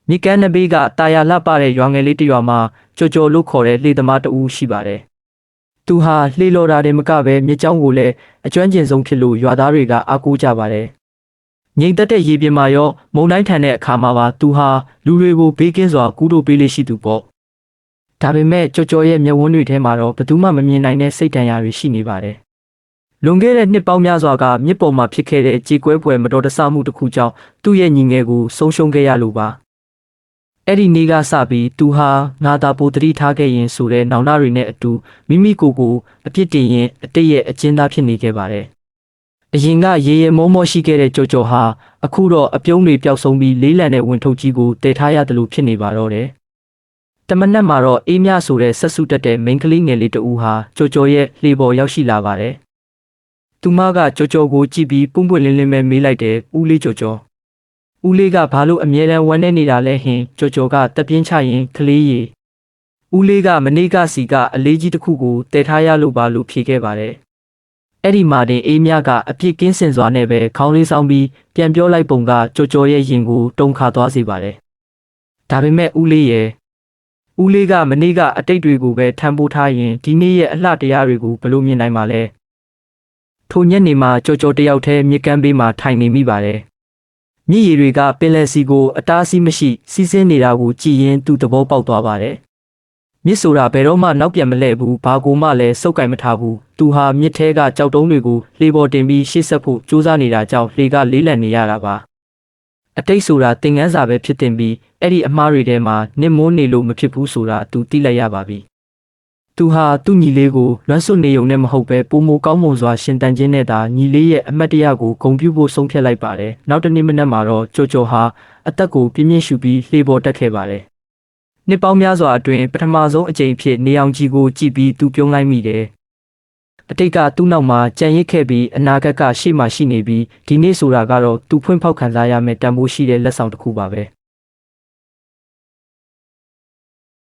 မြေကမ်းနဘေးကတာယာလှပတဲ့ရွာငယ်လေးတစ်ရွာမှာကြော်ကြော်လို့ခေါ်တဲ့လှေသမားတဦးရှိပါတယ်။သူဟာလှေလော်တာတွေမကပဲမြစ်ကြောင်းကိုလည်းအကျွမ်းကျင်ဆုံးဖြစ်လို့ရွာသားတွေကအားကိုးကြပါတယ်။ငိမ်သက်တဲ့ရေပြင်မှာရောမုန်တိုင်းထန်တဲ့အခါမှာပါသူဟာလူတွေကိုဘေးကင်းစွာကူးလို့ပေးလိရှိသူပေါ့။ဒါပေမဲ့ကြော်ကြော်ရဲ့မျက်ဝန်းတွေထဲမှာတော့ဘယ်သူမှမမြင်နိုင်တဲ့စိတ်ဒဏ်ရာတွေရှိနေပါတယ်။လွန်ခဲ့တဲ့နှစ်ပေါင်းများစွာကမြစ်ပေါ်မှာဖြစ်ခဲ့တဲ့ကြေကွဲပွဲမတော်တဆမှုတစ်ခုကြောင့်သူ့ရဲ့ညီငယ်ကိုဆုံးရှုံးခဲ့ရလို့ပါ။အဲ့ဒီနေ့ကစပြီးသူဟာငါသာပိုတတိထားခဲ့ရင်ဆိုတဲ့နောင်နာတွေနဲ့အတူမိမိကိုယ်ကိုအပြစ်တင်ရင်အတိတ်ရဲ့အကျဉ်းသားဖြစ်နေခဲ့ပါတယ်။အရင်ကရေရေမောမောရှိခဲ့တဲ့ကြော်ကြော်ဟာအခုတော့အပြုံးတွေပျောက်ဆုံးပြီးလေးလံတဲ့ဝင်ထုတ်ကြီးကိုတည်ထားရတယ်လို့ဖြစ်နေပါတော့တယ်။တမနက်မှာတော့အေးမြဆိုတဲ့ဆက်စုတက်တဲ့မိန်းကလေးငယ်လေးတဦးဟာကြော်ကြော်ရဲ့လှေပေါ်ရောက်ရှိလာပါတယ်။သူမကကြော်ကြော်ကိုကြည့်ပြီးပွန့်ပွန့်လင်းလင်းပဲမေးလိုက်တယ်ဦးလေးကြော်ကြော်ဦးလေးကဘာလို့အမြဲတမ်းဝမ်းနေနေတာလဲဟင်ကြော်ကြော်ကတက်ပြင်းချရင်ကလေးရေဦးလေးကမနေ့ကစီကအလေးကြီးတစ်ခုကိုတည်ထားရလို့ပါလို့ဖြေခဲ့ပါတယ်အဲ့ဒီမှာတင်အေးမြကအပြစ်ကင်းစင်စွာနဲ့ပဲခေါင်းလေးဆောင်ပြီးပြန်ပြောလိုက်ပုံကကြော်ကြော်ရဲ့ရင်ကိုတုန်ခါသွားစေပါတယ်ဒါပေမဲ့ဦးလေးရဲ့ဦးလေးကမနေ့ကအတိတ်တွေကိုပဲထမ်းပိုးထားရင်ဒီနေ့ရဲ့အလှတရားတွေကိုဘယ်လိုမြင်နိုင်မှာလဲထိုညနေမှာကြော်ကြော်တယောက်တည်းမြစ်ကမ်းဘေးမှာထိုင်နေမိပါတယ်မြစ်ရည်တွေကပင်လယ်စီကိုအတားအဆီးမရှိစီးဆင်းနေတာကိုကြည်ရင်သူ့သဘောပေါက်သွားပါတယ်။မြစ်ဆိုတာဘယ်တော့မှနောက်ပြန်မလှည့်ဘူးဘာကိုမှလည်းစုပ်ကင်မထားဘူး။သူဟာမြစ်ထဲကကြောက်တုံးတွေကိုလှေပေါ်တင်ပြီးရှေ့ဆက်ဖို့ကြိုးစားနေတာကြောင့်လှေကလေးလံနေရတာပါ။အတိတ်ဆိုတာသင်ခန်းစာပဲဖြစ်တင်ပြီးအဲ့ဒီအမှားတွေထဲမှာနစ်မိုးနေလို့မဖြစ်ဘူးဆိုတာသူသိလိုက်ရပါပြီ။သူဟာသူ့ညီလေးကိုလွမ်းဆွနေုံနဲ့မဟုတ်ပဲပုံမကောင်းမွန်စွာရှင်တန်ခြင်းနဲ့သာညီလေးရဲ့အမတ်တရားကိုဂုဏ်ပြုဖို့ဆုံးဖြတ်လိုက်ပါတယ်။နောက်တနေ့မနက်မှာတော့ကြော်ကြော်ဟာအသက်ကိုပြင်းပြင်းရှူပြီးလှေပေါ်တက်ခဲ့ပါတယ်။နှစ်ပေါင်းများစွာအတွင်းပထမဆုံးအကြိမ်ဖြစ်နေအောင်ကြီးကိုကြည့်ပြီးသူပြုံးလိုက်မိတယ်။အတိတ်ကသူ့နောက်မှာကြံရစ်ခဲ့ပြီးအနာဂတ်ကရှေ့မှာရှိနေပြီးဒီနေ့ဆိုတာကတော့သူဖွင့်ဖောက်ခံစားရမယ့်တန်ဖိုးရှိတဲ့လက်ဆောင်တစ်ခုပါပဲ။